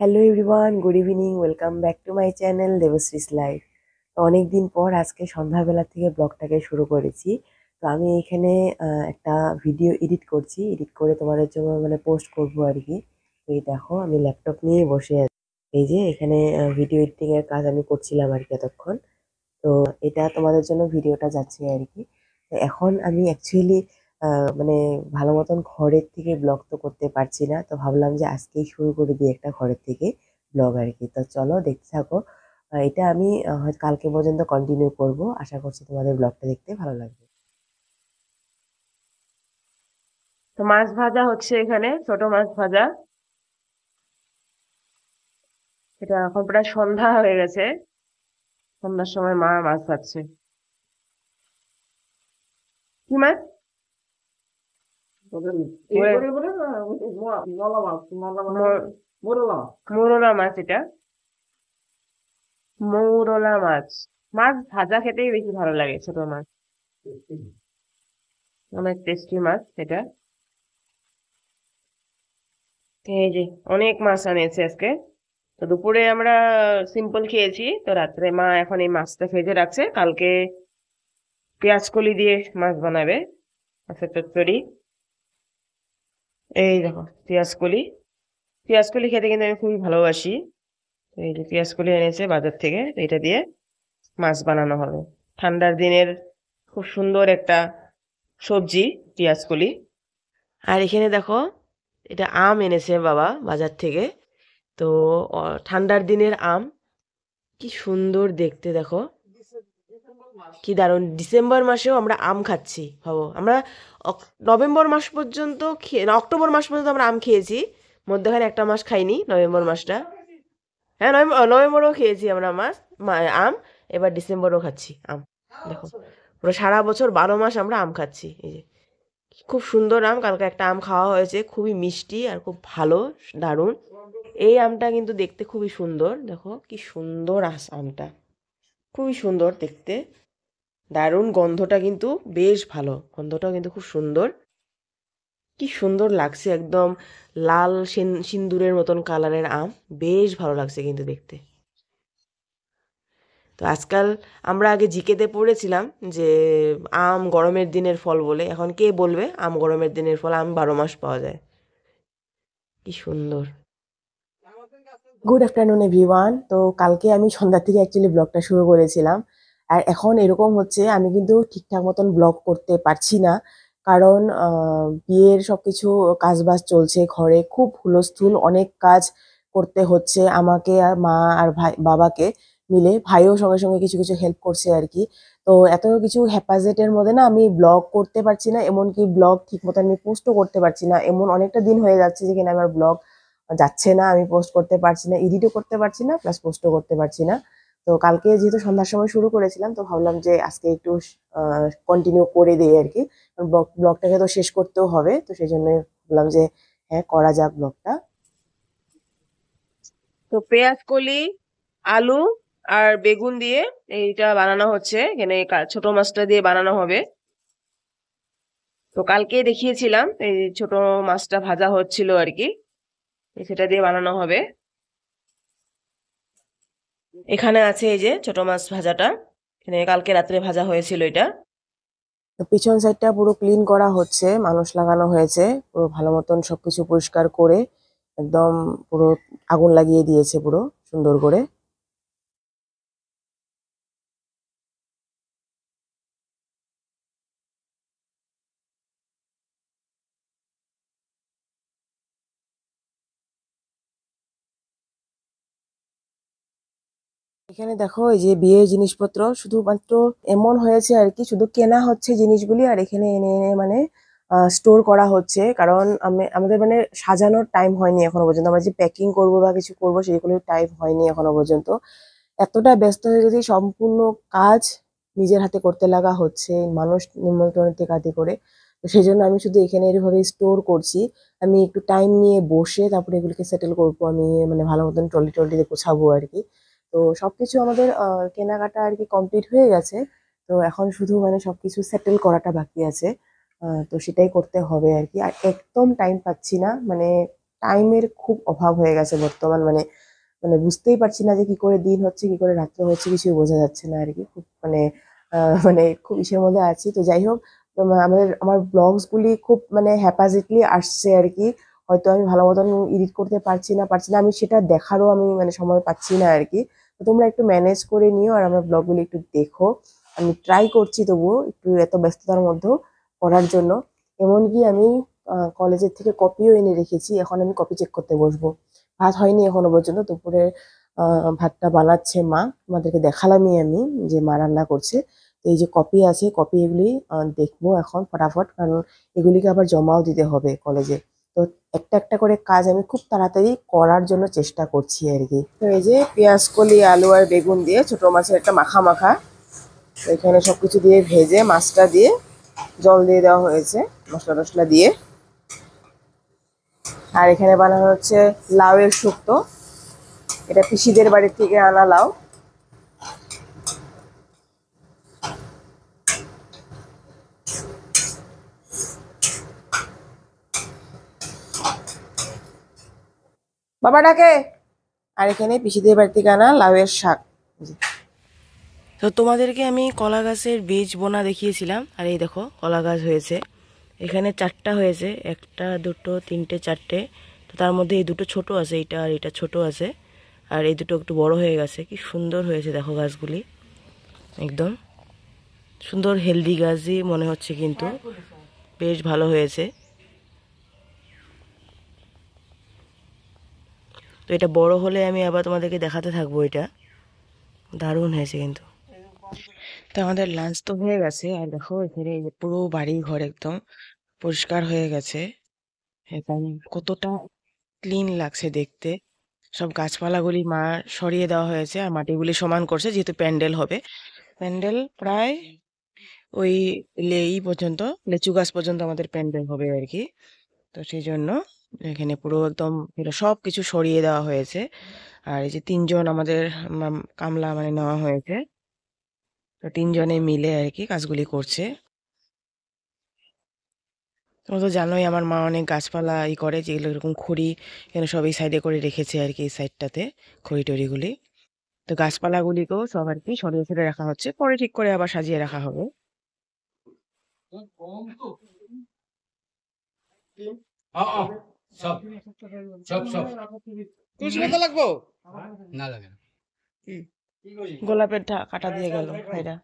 Hello everyone, good evening. Welcome back to my channel Debashree's life. তো অনেকদিন পর আজকে সন্ধ্যাবেলা থেকে ব্লগটাকে শুরু করেছি। তো আমি এখানে একটা ভিডিও এডিট করছি, এডিট করে তোমাদের জন্য পোস্ট করবো আর কি। তো এই দেখো, আমি ল্যাপটপ নিয়ে বসে আছি। এই যে এখানে ভিডিও এডিটিং এর কাজ আমি করছিলাম আর কি এতক্ষণ। তো এটা তোমাদের জন্য ভিডিওটা যাচ্ছে আর কি। তো এখন আমি অ্যাকচুয়ালি মানে ভালো মতন ঘরের থেকে ব্লগ তো করতে পারছি না, তো ভাবলাম যে আজকেই শুরু করে দিই একটা ঘরের থেকে ব্লগ আর কি। তো চলো দেখতে থাকো। এটা আমি হয়তো কালকে পর্যন্ত কন্টিনিউ করব। আশা করছি তোমাদের ব্লগটা দেখতে ভালো লাগবে। তো মাছ ভাজা হচ্ছে এখানে, ছোট মাছ ভাজা। এটা এখন প্রায় সন্ধ্যা হয়ে গেছে। সন্ধ্যার সময় মা মাছ ভাজছে। কি মাছ? মৌরলা মাছ এটা। মৌরলা মাছ। মাছ ভাজা খেতেই বেশি ভালো লাগে, ছোট মাছ। অনেক টেস্টি মাছ এটা। এই যে অনেক মাছ আনিয়েছে আজকে। তো দুপুরে আমরা সিম্পল খেয়েছি, তো রাত্রে মা এখন এই মাছটা ভেজে রাখছে, কালকে পেঁয়াজ কলি দিয়ে মাছ বানাবে, মাছের চচ্চড়ি। এই দেখো, পেঁয়াজ কলি। পেঁয়াজ কলি খেতে কিন্তু আমি খুবই ভালোবাসি। তো এই যে পেঁয়াজ কলি এনেছে বাজার থেকে, তো এটা দিয়ে মাছ বানানো হবে। ঠান্ডার দিনের খুব সুন্দর একটা সবজি, পেঁয়াজ কলি। আর এখানে দেখো, এটা আম এনেছে বাবা বাজার থেকে। তো ঠান্ডার দিনের আম, কি সুন্দর দেখতে দেখো, কি দারুণ। ডিসেম্বর মাসেও আমরা আম খাচ্ছি, ভাবো। আমরা নভেম্বর মাস পর্যন্ত খেয়ে না, অক্টোবর মাস পর্যন্ত আমরা আম খেয়েছি। মধ্যখানে একটা মাস খাইনি, নভেম্বর মাসটা। হ্যাঁ, নভেম্বরেও খেয়েছি আমরা আম। এবার ডিসেম্বরেও খাচ্ছি আম। দেখো, পুরো সারা বছর 12 মাস আমরা আম খাচ্ছি। এই যে খুব সুন্দর আম, কালকে একটা আম খাওয়া হয়েছে, খুবই মিষ্টি আর খুব ভালো, দারুণ। এই আমটা কিন্তু দেখতে খুবই সুন্দর, দেখো কি সুন্দর আমটা, খুবই সুন্দর দেখতে, দারুণ। গন্ধটা কিন্তু বেশ ভালো, গন্ধটাও কিন্তু খুব সুন্দর। কি সুন্দর লাগছে, একদম লাল সিন্দুরের মতন কালারের আম। বেশ ভালো লাগছে কিন্তু দেখতে। তো আজকাল আমরা আগে জিকেতে পড়েছিলাম যে আম গরমের দিনের ফল বলে, এখন কে বলবে আম গরমের দিনের ফল? আম 12 মাস পাওয়া যায়। কি সুন্দর। Good afternoon everyone. তো কালকে আমি সন্ধ্যা থেকে অ্যাকচুয়ালি ব্লগটা শুরু করেছিলাম। আর এখন এরকম হচ্ছে, আমি কিন্তু ঠিকঠাক মতন ব্লগ করতে পারছি না। কারণ বিয়ের সবকিছু কাজবাজ চলছে, ঘরে খুব হুলস্থুল, অনেক কাজ করতে হচ্ছে আমাকে আর মা আর ভাই বাবাকে মিলে। ভাইও সঙ্গে সঙ্গে কিছু কিছু হেল্প করছে আর কি। তো এত কিছু হ্যাপাজেটের মধ্যে না আমি ব্লগ করতে পারছি না, এমনকি ব্লগ ঠিক মতো আমি পোস্টও করতে পারছি না। এমন অনেকটা দিন হয়ে যাচ্ছে যেখানে আমার ব্লগ যাচ্ছে না, আমি পোস্ট করতে পারছি না, এডিটও করতে পারছি না, প্লাস পোস্টও করতে পারছি না। তো কালকে যেহেতু সন্ধ্যার সময় শুরু করেছিলাম, তো ভাবলাম যে আজকে একটু কন্টিনিউ করে দিই আর কি। ব্লগটাকে তো শেষ করতেও হবে, তো সেই জন্য ভাবলাম যে হ্যাঁ, করা যাক ব্লগটা। তো পেঁয়াজ কলি, আলু আর বেগুন দিয়ে এইটা বানানো হচ্ছে এখানে, ছোট মাছটা দিয়ে বানানো হবে। তো কালকে দেখিয়েছিলাম এই ছোট মাছটা ভাজা হচ্ছিল আর কি, সেটা দিয়ে বানানো হবে। এখানে আছে এই যে ছোট মাছ ভাজাটা, এখানে কালকে রাত্রে ভাজা হয়েছিল এটা। তো পিছন সাইডটা পুরো ক্লিন করা হচ্ছে, মানুষ লাগানো হয়েছে, পুরো ভালো মতন সবকিছু পরিষ্কার করে একদম পুরো আগুন লাগিয়ে দিয়েছে পুরো সুন্দর করে। এখানে দেখো, এই যে বিয়ের জিনিসপত্র শুধুমাত্র এমন হয়েছে আর কি, শুধু কেনা হচ্ছে জিনিসগুলি আর এখানে এনে এনে স্টোর করা হচ্ছে। কারণ আমাদের সাজানোর টাইম হয়নি এখনো পর্যন্ত, আমরা যে প্যাকিং করবো বা কিছু করবো সেগুলোর টাইম হয়নি এখনো পর্যন্ত। এতটা ব্যস্ত হয়ে গেছি, সম্পূর্ণ কাজ নিজের হাতে করতে লাগা হচ্ছে, মানুষ নিমন্ত্রণ থেকে আদি করে। তো সেই জন্য আমি শুধু এখানে এভাবে স্টোর করছি। আমি একটু টাইম নিয়ে বসে তারপরে এগুলোকে সেটেল করবো, আমি ভালো মতন ট্রলি ট্রলি গোছাবো আর কি। তো সবকিছু আমাদের কেনাকাটা আর কি কমপ্লিট হয়ে গেছে। তো এখন শুধু সবকিছু সেটেল করাটা বাকি আছে। তো সেটাই করতে হবে আর কি। আর একদম টাইম পাচ্ছি না, টাইমের খুব অভাব হয়ে গেছে বর্তমান, মানে মানে বুঝতেই পারছি না যে কি করে দিন হচ্ছে কি করে রাত্রে হচ্ছে, কিছুই বোঝা যাচ্ছে না আর কি। খুব মানে মানে খুব ইসের মধ্যে আছি। তো যাই হোক, আমার ব্লগস গুলি খুব মানে হ্যাপাজেটলি আসছে আর কি। হয়তো আমি ভালো মতন এডিট করতে পারছি না, আমি সেটা দেখারও আমি মানে সময় পাচ্ছি না আর কি। তো তোমরা একটু ম্যানেজ করে নিও আর আমার ব্লগগুলি একটু দেখো। আমি ট্রাই করছি তবুও একটু এত ব্যস্ততার মধ্যেও করার জন্য। এমনকি আমি কলেজের থেকে কপিও এনে রেখেছি, এখন আমি কপি চেক করতে বসবো। ভাত হয়নি এখনো পর্যন্ত, দুপুরে ভাতটা বানাচ্ছে মা, তোমাদেরকে দেখালামই আমি যে মা রান্না করছে। তো এই যে কপি আছে, কপি এগুলি দেখবো এখন ফটাফট, কারণ এগুলিকে আবার জমাও দিতে হবে কলেজে। তো একটা একটা করে কাজ আমি খুব তাড়াতাড়ি করার জন্য চেষ্টা করছি আর কি। তো এই যে পেঁয়াজ কলি আলু আর বেগুন দিয়ে ছোট মাছের একটা মাখা মাখা, তো এখানে সবকিছু দিয়ে ভেজে মাছটা দিয়ে জল দিয়ে দেওয়া হয়েছে মশলা টশলা দিয়ে। আর এখানে বানানো হচ্ছে লাউয়ের শুক্তো, এটা পিসিদের বাড়ির থেকে আনা লাউ। বাবাটাকে। আর এখানে পিসিদের বাড়ি থেকে আনা লাউয়ের শাক। তো তোমাদেরকে আমি কলা গাছের বীজ বোনা দেখিয়েছিলাম, আর এই দেখো কলা গাছ হয়েছে। এখানে 4টা হয়েছে, 1টা 2টো 3টে 4টে। তো তার মধ্যে এই দুটো ছোট আছে, এইটা আর এটা ছোট আছে, আর এই দুটো একটু বড় হয়ে গেছে। কি সুন্দর হয়েছে দেখো গাছগুলি, একদম সুন্দর হেলদি গাছই মনে হচ্ছে, কিন্তু বেশ ভালো হয়েছে। তো এটা বড় হলে আমি আবার তোমাদেরকে দেখাতে থাকবো, এটা দারুণ হয়েছে কিন্তু। তো আমাদের লাঞ্চ তো হয়ে গেছে, আর দেখো এখানে এই যে পুরো বাড়ি ঘর একদম পরিষ্কার হয়ে গেছে। এখানে কতটা ক্লিন লাগছে দেখতে। সব গাছপালাগুলি মা সরিয়ে দেওয়া হয়েছে আর মাটিগুলি সমান করছে, যেহেতু প্যান্ডেল হবে। প্যান্ডেল প্রায় ওই লেই পর্যন্ত, লেচু গাছ পর্যন্ত আমাদের প্যান্ডেল হবে আর কি। তো সেই জন্য এখানে পুরো একদম এটা সব কিছু সরিয়ে দেওয়া হয়েছে। আর এই যে 3জন আমাদের কামলা মানে নেওয়া হয়েছে, তো 3জনে মিলে আর কি কাজগুলি করছে। তোমরা তো জানোই আমার মা অনেক গাছপালা করে, যেগুলো এরকম খড়ি এখানে সব এই সাইডে করে রেখেছে আর কি, এই সাইডটাতে খড়ি টড়িগুলি। তো গাছপালাগুলিকেও সব আর কি সরিয়ে ফেলে রাখা হচ্ছে, পরে ঠিক করে আবার সাজিয়ে রাখা হবে। গোলাপের কাটা দিয়ে গেল ভাইরা।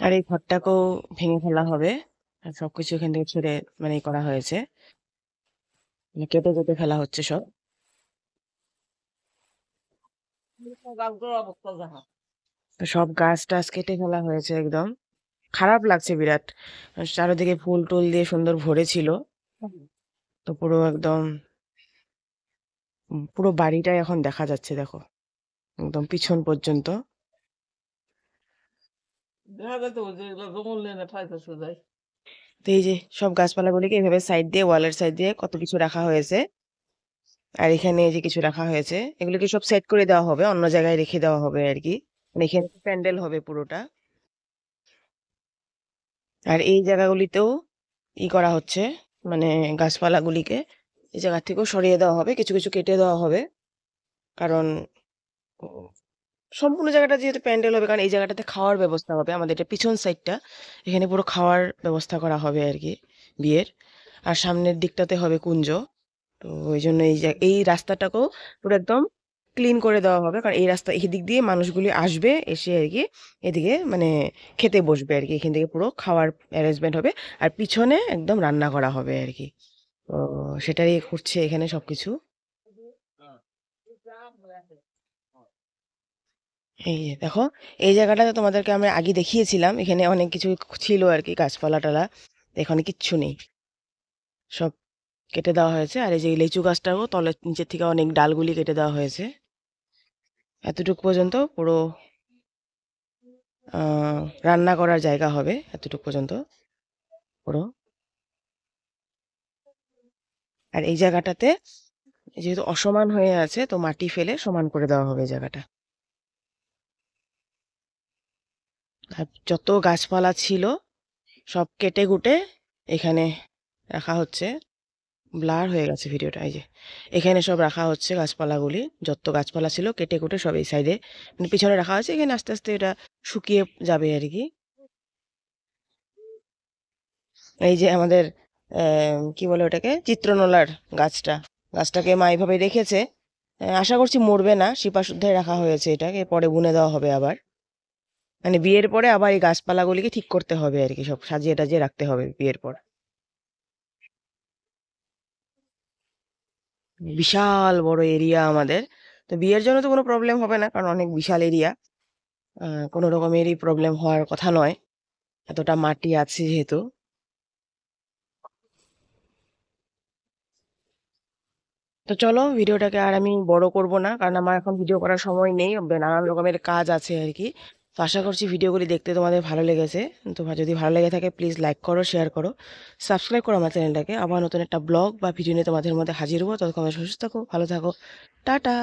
আর এই ঘরটাকেও ভেঙে ফেলা হবে, আর সবকিছু এখান থেকে ছেড়ে মানে করা হয়েছে, মানে কেটে কেটে ফেলা হচ্ছে সব। তো সব গাছ টাছ কেটে ফেলা হয়েছে একদম। খারাপ লাগছে বিরাট, চারিদিকে ফুল টুল দিয়ে সুন্দর ভরে ছিল। তো পুরো একদম পুরো বাড়িটাই এখন দেখা যাচ্ছে দেখো, একদম পিছন পর্যন্ত। তো এই যে সব গাছপালাগুলিকে এইভাবে সাইড দিয়ে, ওয়ালের সাইড দিয়ে কত কিছু রাখা হয়েছে। আর এখানে এই যে কিছু রাখা হয়েছে, এগুলোকে সব সেট করে দেওয়া হবে, অন্য জায়গায় রেখে দেওয়া হবে আর কি। মানে এখানে প্যান্ডেল হবে পুরোটা। আর এই জায়গাগুলিতেও করা হচ্ছে, মানে গাছপালাগুলিকে এই জায়গা থেকেও সরিয়ে দেওয়া হবে, কিছু কিছু কেটে দেওয়া হবে। কারণ উম, সম্পূর্ণ জায়গাটা যেহেতু প্যান্ডেল হবে, কারণ এই জায়গাটাতে খাওয়ার ব্যবস্থা হবে, আমাদের এটা পিছন সাইডটা, এখানে পুরো খাওয়ার ব্যবস্থা করা হবে আর কি বিয়ের। আর সামনের দিকটাতে হবে কুঞ্জ। তো ওই জন্য এই রাস্তাটাকেও পুরো একদম ক্লিন করে দেওয়া হবে, কারণ এই রাস্তা এই দিক দিয়ে মানুষগুলি আসবে, এসে আর কি এদিকে মানে খেতে বসবে আর কি, এখান থেকে পুরো খাওয়ার অ্যারেঞ্জমেন্ট হবে। আর পিছনে একদম রান্না করা হবে আর কি। তো সেটাই করছে এখানে সবকিছু। এই যে দেখো, এই জায়গাটাতে তোমাদেরকে আমরা আগে দেখিয়েছিলাম, এখানে অনেক কিছু ছিল আর কি, গাছপালা টালা। এখানে কিচ্ছু নেই, সব কেটে দেওয়া হয়েছে। আর এই যে লিচু গাছটাও তলের নিচের থেকে অনেক ডালগুলি কেটে দেওয়া হয়েছে। এতটুকু পর্যন্ত পুরো রান্না করার জায়গা হবে, এতটুকু পর্যন্ত পুরো। আর এই জায়গাটাতে যেহেতু অসমান হয়ে আছে, তো মাটি ফেলে সমান করে দেওয়া হবে এই জায়গাটা। আর যত গাছপালা ছিল সব কেটে কুটে এখানে রাখা হচ্ছে। ব্লার হয়ে গেছে ভিডিওটা, এই যে এখানে সব রাখা হচ্ছে গাছপালাগুলি, যত গাছপালা ছিল কেটে কুটে সব এই সাইডে মানে পিছনে রাখা হয়েছে। এখানে আস্তে আস্তে এটা শুকিয়ে যাবে আর কি। এই যে আমাদের কি বলে ওটাকে, চিত্রনলার গাছটাকে মা এইভাবে রেখেছে। আশা করছি মরবে না, শিপা শুদ্ধায় রাখা হয়েছে, এটাকে পরে বুনে দেওয়া হবে আবার, মানে বিয়ের পরে আবার এই গাছপালাগুলিকে ঠিক করতে হবে আর কি, সব সাজিয়ে টাজিয়ে রাখতে হবে বিয়ের পর। বিশাল বড় এরিয়া আমাদের, তো বিয়ের জন্য তো কোনো প্রবলেম হবে না, কারণ অনেক বিশাল এরিয়া, কোনো রকমেরই প্রবলেম হওয়ার কথা নয়, এতটা মাটি আছে যেহেতু। তো চলো ভিডিওটাকে আর আমি বড় করব না, কারণ আমার এখন ভিডিও করার সময় নেই, নানান রকমের কাজ আছে আর কি। তো আশা করছি ভিডিওগুলি দেখতে তোমাদের ভালো লেগেছে। তো যদি ভালো লেগে থাকে প্লিজ লাইক করো, শেয়ার করো, সাবস্ক্রাইব করো আমার চ্যানেলটাকে। আবার নতুন একটা ব্লগ বা ভিডিও নিয়ে তোমাদের মধ্যে হাজির হবো। ততক্ষণ সুস্থ থাকো, ভালো থাকো, টাটা।